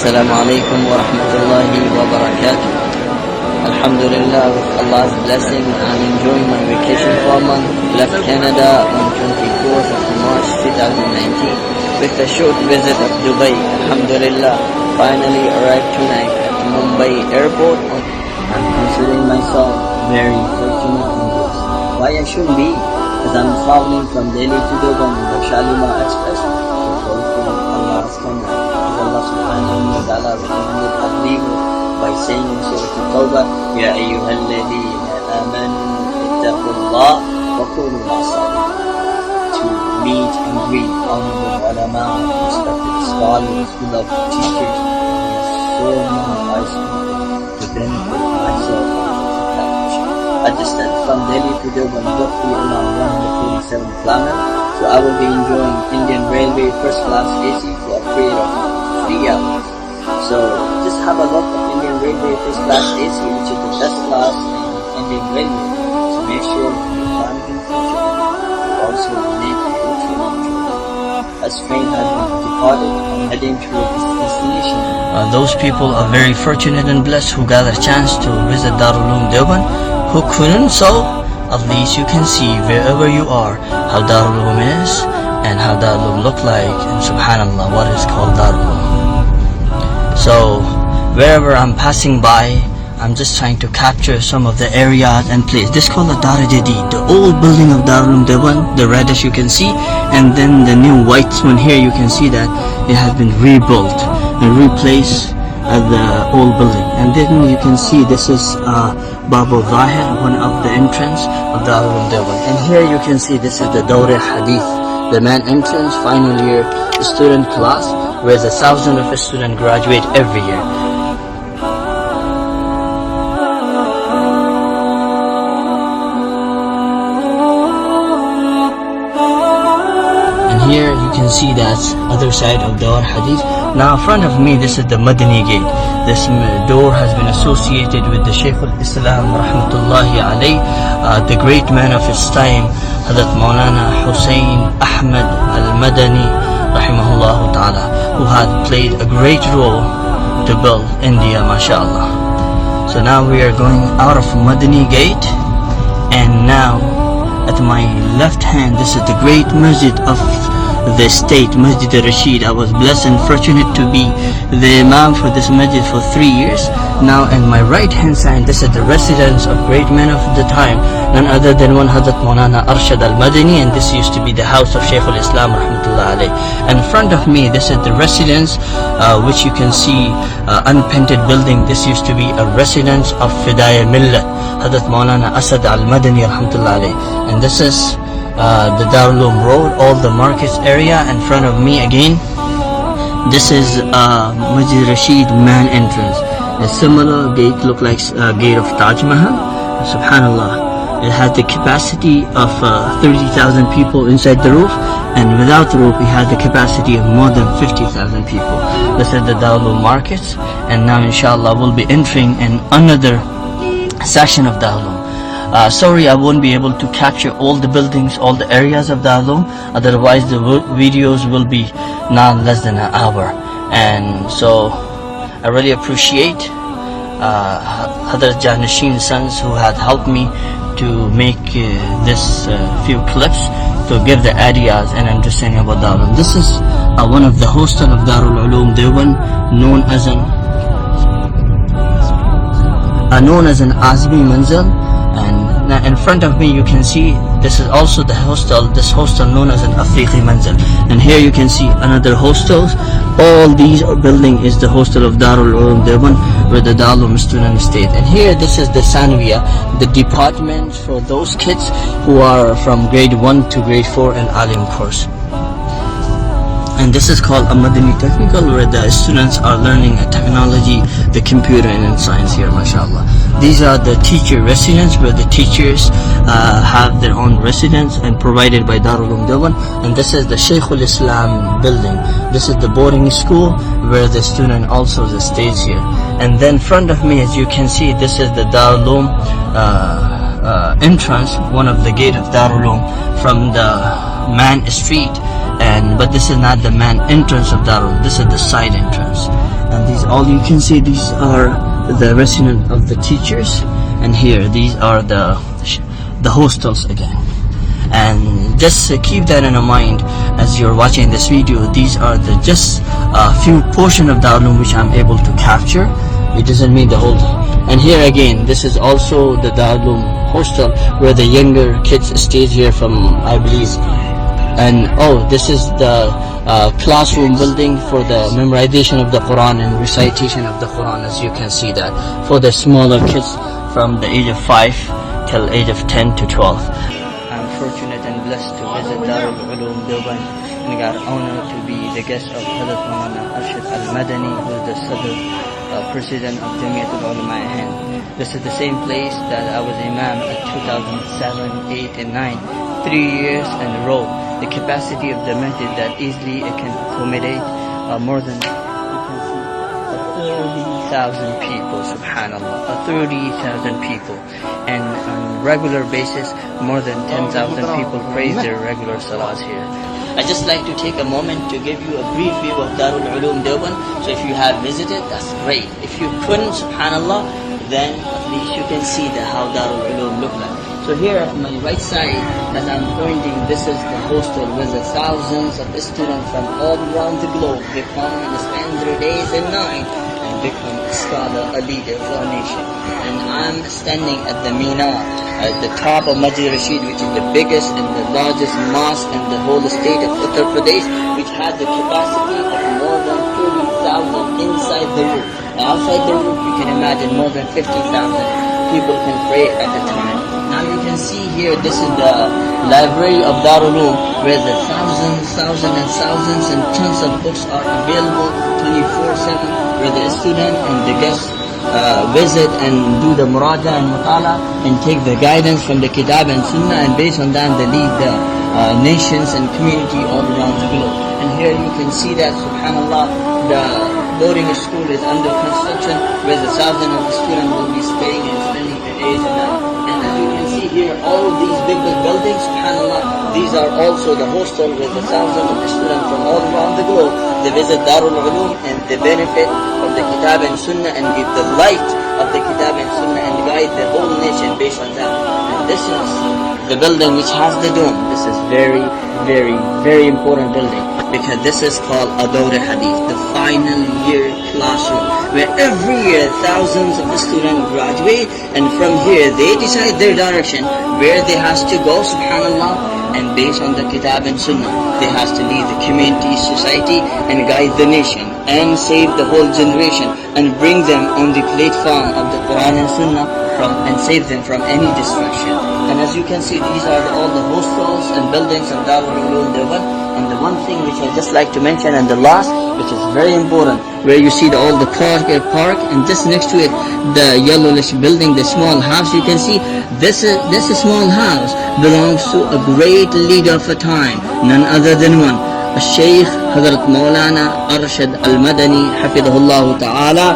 Assalamu alaikum wa rahmatullahi wa barakatuh. Alhamdulillah, with Allah's blessing, I'm enjoying my vacation for a month. Left Canada on 24th of March 2019 with a short visit of Dubai. Alhamdulillah, finally arrived tonight at Mumbai airport. I'm considering myself very fortunate in this. Why I shouldn't be? Because I'm traveling from Delhi to Deoband in the Shalimar Express to fulfill Allah's command. Allah subhanahu wa ta'ala recommended a believer by saying in Surah Al-Tawbah, Ya ayyuhalladhina amanu ittaqullah wa kunu ma'as-sadiqin. To meet and greet honorable ulama, respected scholars, beloved teachers, and so many wise people to benefit myself and that mission. A distance from Delhi to Deoband roughly around 147 kilometers, so I will be enjoying Indian Railway first class AC for a period of 3 hours. So just have a look at Indian Railway first class AC, which is the best class in Indian Railway. So make sure you plan in future. You also make a good trip. As train has been departed and heading towards its destination. Those people are very fortunate and blessed who got a chance to visit Darul Uloom Deoband. Who couldn't, so at least you can see wherever you are how Darul Uloom is and how Darul Uloom look like, and subhanallah, what is called Darul Uloom. So wherever I'm passing by, I'm just trying to capture some of the areas and places. This is called the Dar Jadid, the old building of Darul Uloom Deoband, the reddish you can see, and then the new white one here, you can see that it has been rebuilt and replaced at the old building. And then you can see this is Bab al-Zahir, one of the entrance of Darul Uloom Deoband. And here you can see this is the Dawr Hadith, the main entrance, final year student class, where 1,000 of students graduate every year. And here you can see that other side of Dawr Hadith. Now in front of me, this is the Madani gate. This door has been associated with the Shaykh al-Islam rahmatullahi alayh, the great man of his time, Hazrat Maulana Hussain Ahmad al-Madani rahimahullah ta'ala, who had played a great role to build India, mashallah. So now we are going out of Madani gate, and now at my left hand, this is the great masjid of the state, Masjid Rasheed. I was blessed and fortunate to be the Imam for this masjid for 3 years. Now in my right hand side, this is the residence of great men of the time, none other than one Hazrat Maulana Rasheed al-Madani, and this used to be the house of Shaykh al-Islam rahmatullah alayh. And in front of me, this is the residence which you can see unpainted building. This used to be a residence of Fidaya Millat, Hazrat Maulana Asad al-Madani rahmatullah alayh. And this is the Darul Uloom Road, all the markets area. In front of me again, this is Masjid Rasheed main entrance. A similar gate look like gate of Taj Mahal. Subhanallah, it has the capacity of 30,000 people inside the roof, and without the roof it has the capacity of more than 50,000 people. This is the Darul Uloom markets, and now inshallah we'll be entering in another section of Darul Uloom. Sorry, I won't be able to capture all the buildings, all the areas of Darul Uloom. Otherwise, the videos will be not less than an hour. And so, I really appreciate Hazrat Janasheen's sons who had helped me to make this few clips to give the ideas and understanding about Darul Uloom. This is one of the hostel of Darul Uloom Deoband, known as an Azmi Manzil. And now in front of me you can see this is also the hostel, this hostel known as an Afriqi Manzil. And here you can see another hostels. All these building is the hostel of Darul Uloom Deoband, where the Darul Uloom student stayed. And here this is the Sanviya, the department for those kids who are from grade 1 to grade 4 in Alim course. And this is called a Madani Technical, where the students are learning technology, the computer and science here, mashallah. These are the teacher residence, where the teachers have their own residence and provided by Darul Uloom Deoband. And this is the Shaykh al-Islam building. This is the boarding school where the student also stays here. And then in front of me, as you can see, this is the Darul Uloom entrance, one of the gate of Darul Uloom from the main street. But this is not the main entrance of Darul Uloom, this is the side entrance. And these all you can see, these are the residence of the teachers, and here these are the hostels again. And just keep that in mind as you're watching this video. These are the just a few portion of Darul Uloom which I'm able to capture. It doesn't mean the whole. And here again, this is also the Darul Uloom hostel where the younger kids stay here from, I believe. And this is the classroom building for the memorization of the Quran and recitation of the Quran, as you can see that, for the smaller kids from the age of 5 till age of 10 to 12. I'm fortunate and blessed to visit Darul Uloom Deoband and got honored to be the guest of Hazrat Rasheed al who is the Sadr President of Jamiat al-Ulama Hind. This is the same place that I was Imam at 2007, 8 and 9, 3 years in a row. The capacity of the masjid that easily it can accommodate more than, you can see, 30,000 people, subhanallah, 30,000 people. And on regular basis, more than 10,000 people praise their regular salahs here. I just like to take a moment to give you a brief view of Darul Uloom Deoband. So if you have visited, that's great. If you couldn't, subhanallah, then at least you can see how Darul Uloom look like. So here at my right side, as I'm pointing, this is the hostel where the thousands of students from all around the globe, they come and spend their days and night and become a scholar, a leader for a nation. And I'm standing at the Mina, at the top of Masjid Rasheed, which is the biggest and the largest mosque in the whole state of Uttar Pradesh, which has the capacity of more than 30,000 inside the roof. Outside the roof, you can imagine more than 50,000 people can pray at a time. Now you can see here, this is the library of Darul Uloom, where the thousands and tons of books are available 24/7, where the student and the guests visit and do the muraja and mutala and take the guidance from the kitab and sunnah, and based on that they lead the nations and community all around the globe. And here you can see that, subhanallah, the boarding school is under construction, where the thousands of students will be staying and spending their days and night. And as you can see here, all these big buildings, subhanallah, these are also the hostel where the thousands of students from all around the globe, they visit Darul Uloom and they benefit from the kitab and sunnah and give the light of the kitab and sunnah and guide the whole nation based on that. And this is the building which has the dome. This is very, very, very important building, because this is called Adawr Hadith, the final year classroom, where every year thousands of students graduate, and from here they decide their direction, where they has to go, subhanallah, and based on the kitab and sunnah, they has to lead the community, society, and guide the nation, and save the whole generation, and bring them on the platform of the Quran and sunnah, and save them from any distraction. And as you can see, these are all the hostels and buildings of Darul Uloom Deoband. And the one thing which I just like to mention, and the last, which is very important, where you see all the park, and just next to it, the yellowish building, the small house, you can see this small house belongs to a great leader of a time, none other than one, Sheikh Hazrat Maulana Rasheed al Hafidhullah Ta'ala,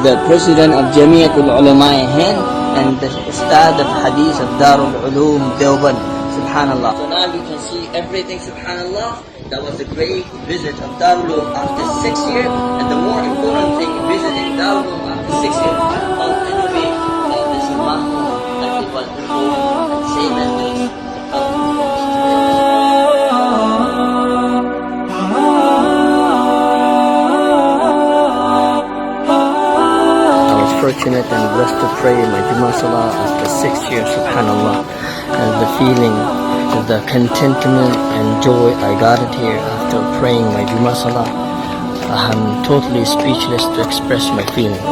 the President of Jamiat al-Ulama Hind, and the Ustad of Hadith of Darul Uloom Deoband, subhanallah. So now you can see everything, subhanallah. That was a great visit of Darul Uloom after 6 years, and the more important thing, visiting Darul Uloom after 6 years. Anyway, this is my home, like it was before, and same as this. Fortunate and blessed to pray my Jummah Salah after 6 years, subhanallah. And the feeling, the contentment and joy I got it here after praying my Jummah Salah, I'm totally speechless to express my feeling.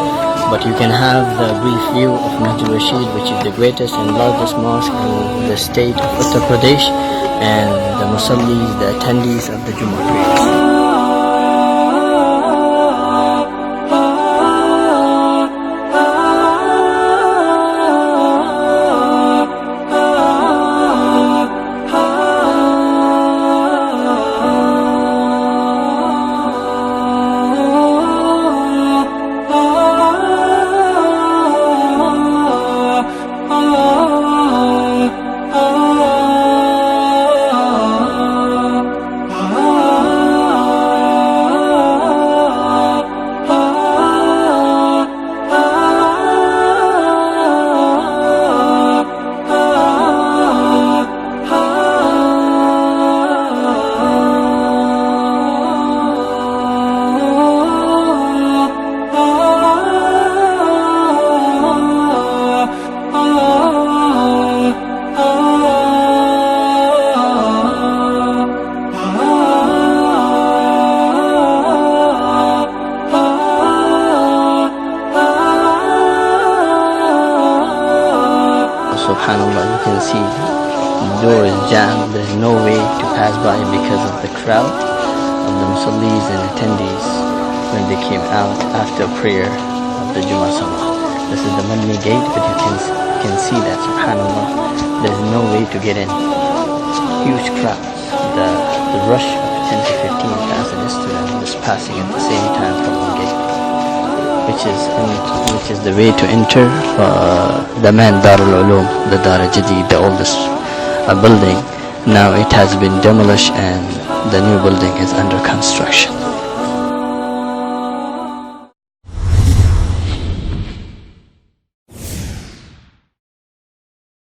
But you can have the brief view of Masjid Rasheed, which is the greatest and largest mosque in the state of Uttar Pradesh, and the musallis, the attendees of the Jummah prayers. subhanAllah, you can see the door is jammed. There's no way to pass by because of the crowd of the musallis and attendees when they came out after prayer of the Jummah Salah. This is the Madni gate, but you can see that, subhanAllah, there's no way to get in. Huge crowds. The rush of 10 to 15,000 students is passing at the same time from the gate, which is the way to enter the main Darul Uloom, the Dar Jadid, the oldest building. Now it has been demolished and the new building is under construction.